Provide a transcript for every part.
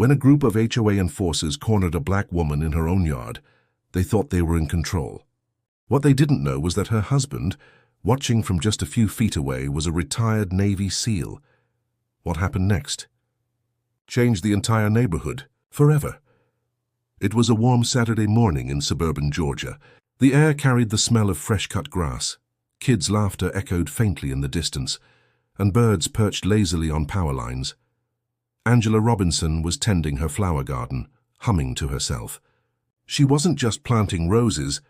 When a group of HOA enforcers cornered a black woman in her own yard, they thought they were in control. What they didn't know was that her husband, watching from just a few feet away, was a retired Navy SEAL. What happened next? Changed the entire neighborhood, forever. It was a warm Saturday morning in suburban Georgia. The air carried the smell of fresh-cut grass. Kids' laughter echoed faintly in the distance, and birds perched lazily on power lines. Angela Robinson was tending her flower garden, humming to herself. She wasn't just planting roses.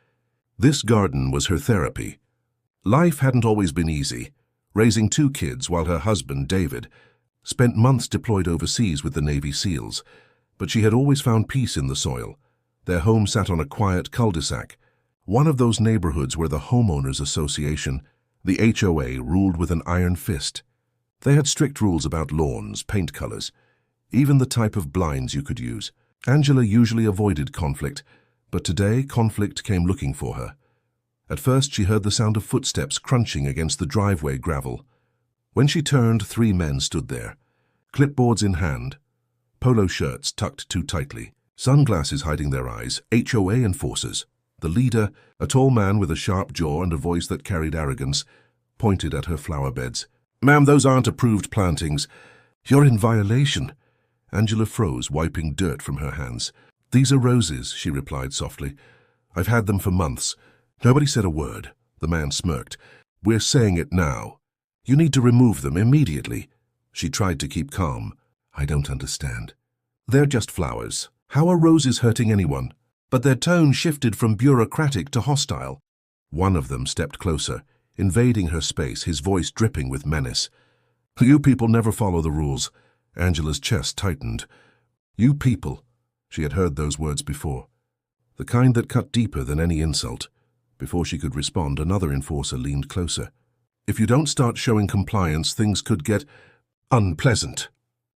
This garden was her therapy. Life hadn't always been easy. Raising 2 kids while her husband, David, spent months deployed overseas with the Navy SEALs, but she had always found peace in the soil. Their home sat on a quiet cul-de-sac, one of those neighborhoods where the homeowners association, the HOA, ruled with an iron fist. They had strict rules about lawns, paint colors, even the type of blinds you could use. Angela usually avoided conflict, but today conflict came looking for her. At first she heard the sound of footsteps crunching against the driveway gravel. When she turned, 3 men stood there, clipboards in hand, polo shirts tucked too tightly, sunglasses hiding their eyes, HOA enforcers. The leader, a tall man with a sharp jaw and a voice that carried arrogance, pointed at her flower beds. "Ma'am, those aren't approved plantings. You're in violation." Angela froze, wiping dirt from her hands. "These are roses," she replied softly. "I've had them for months." Nobody said a word. The man smirked. "We're saying it now. You need to remove them immediately." She tried to keep calm. "I don't understand." "They're just flowers. How are roses hurting anyone?" But their tone shifted from bureaucratic to hostile. One of them stepped closer, invading her space, his voice dripping with menace. "You people never follow the rules." Angela's chest tightened. "You people." She had heard those words before, the kind that cut deeper than any insult. Before she could respond, another enforcer leaned closer. "If you don't start showing compliance, things could get unpleasant.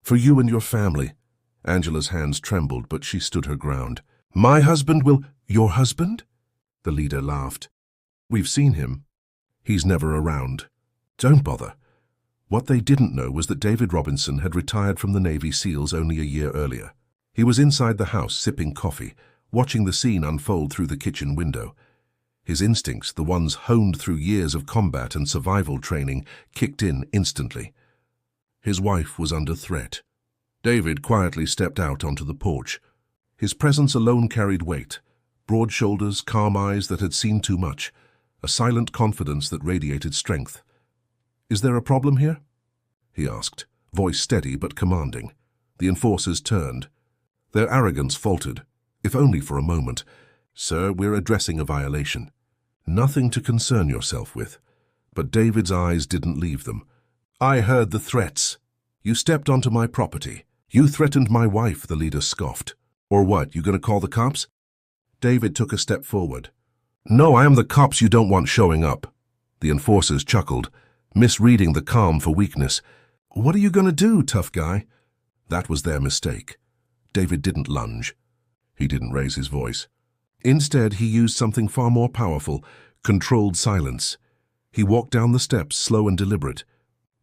For you and your family." Angela's hands trembled, but she stood her ground. "My husband will—" "Your husband?" The leader laughed. "We've seen him. He's never around. Don't bother." What they didn't know was that David Robinson had retired from the Navy SEALs only a year earlier. He was inside the house sipping coffee, watching the scene unfold through the kitchen window. His instincts, the ones honed through years of combat and survival training, kicked in instantly. His wife was under threat. David quietly stepped out onto the porch. His presence alone carried weight. Broad shoulders, calm eyes that had seen too much, a silent confidence that radiated strength. "Is there a problem here?" he asked, voice steady but commanding. The enforcers turned. Their arrogance faltered, if only for a moment. "Sir, we're addressing a violation. Nothing to concern yourself with." But David's eyes didn't leave them. "I heard the threats. You stepped onto my property. You threatened my wife," the leader scoffed. "Or what, you gonna call the cops?" David took a step forward. "No, I am the cops you don't want showing up." The enforcers chuckled, misreading the calm for weakness. "What are you gonna do, tough guy?" That was their mistake. David didn't lunge. He didn't raise his voice. Instead, he used something far more powerful, controlled silence. He walked down the steps, slow and deliberate.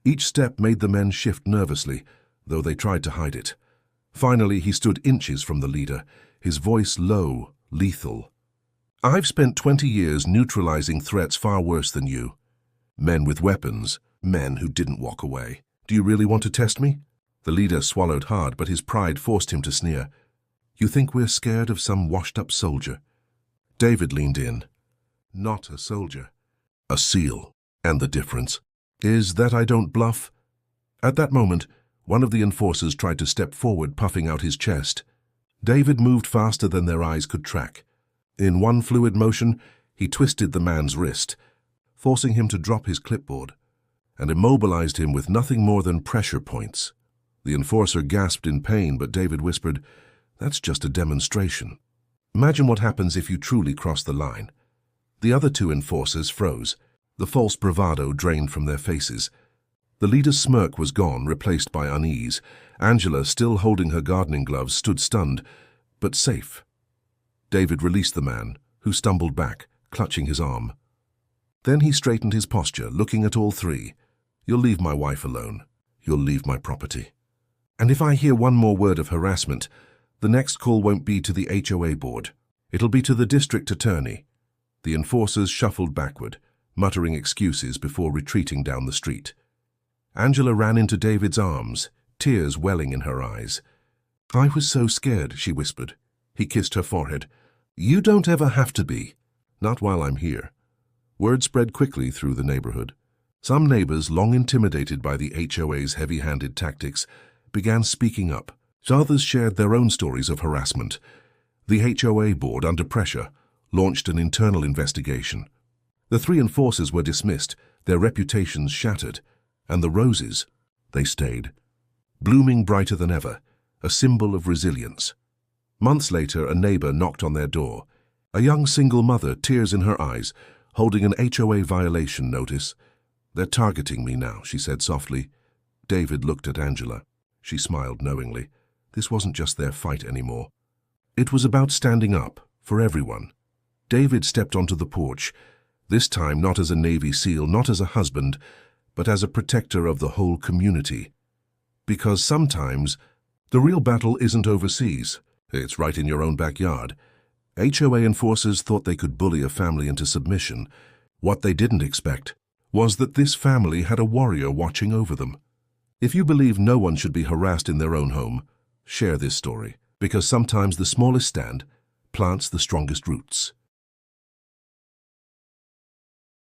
Each step made the men shift nervously, though they tried to hide it. Finally, he stood inches from the leader, his voice low, lethal. "I've spent 20 years neutralizing threats far worse than you. Men with weapons, men who didn't walk away. Do you really want to test me?" The leader swallowed hard, but his pride forced him to sneer. "You think we're scared of some washed-up soldier?" David leaned in. "Not a soldier. A SEAL. And the difference is that I don't bluff." At that moment, one of the enforcers tried to step forward, puffing out his chest. David moved faster than their eyes could track. In one fluid motion, he twisted the man's wrist, forcing him to drop his clipboard, and immobilized him with nothing more than pressure points. The enforcer gasped in pain, but David whispered, "That's just a demonstration. Imagine what happens if you truly cross the line." The other 2 enforcers froze, the false bravado drained from their faces. The leader's smirk was gone, replaced by unease. Angela, still holding her gardening gloves, stood stunned, but safe. David released the man, who stumbled back, clutching his arm. Then he straightened his posture, looking at all 3. "You'll leave my wife alone. You'll leave my property." And if I hear one more word of harassment, the next call won't be to the HOA board. It'll be to the district attorney." The enforcers shuffled backward, muttering excuses before retreating down the street. Angela ran into David's arms, tears welling in her eyes. "I was so scared," she whispered. He kissed her forehead. "You don't ever have to be. Not while I'm here." Word spread quickly through the neighborhood. Some neighbors, long intimidated by the HOA's heavy-handed tactics, began speaking up. Others shared their own stories of harassment. The HOA board, under pressure, launched an internal investigation. The 3 enforcers were dismissed, their reputations shattered, and the roses, they stayed, blooming brighter than ever, a symbol of resilience. Months later, a neighbor knocked on their door. A young single mother, tears in her eyes, holding an HOA violation notice. "They're targeting me now," she said softly. David looked at Angela. She smiled knowingly. This wasn't just their fight anymore. It was about standing up, for everyone. David stepped onto the porch, this time not as a Navy SEAL, not as a husband, but as a protector of the whole community. Because sometimes the real battle isn't overseas. It's right in your own backyard. HOA enforcers thought they could bully a family into submission. What they didn't expect was that this family had a warrior watching over them. If you believe no one should be harassed in their own home, share this story, because sometimes the smallest stand plants the strongest roots.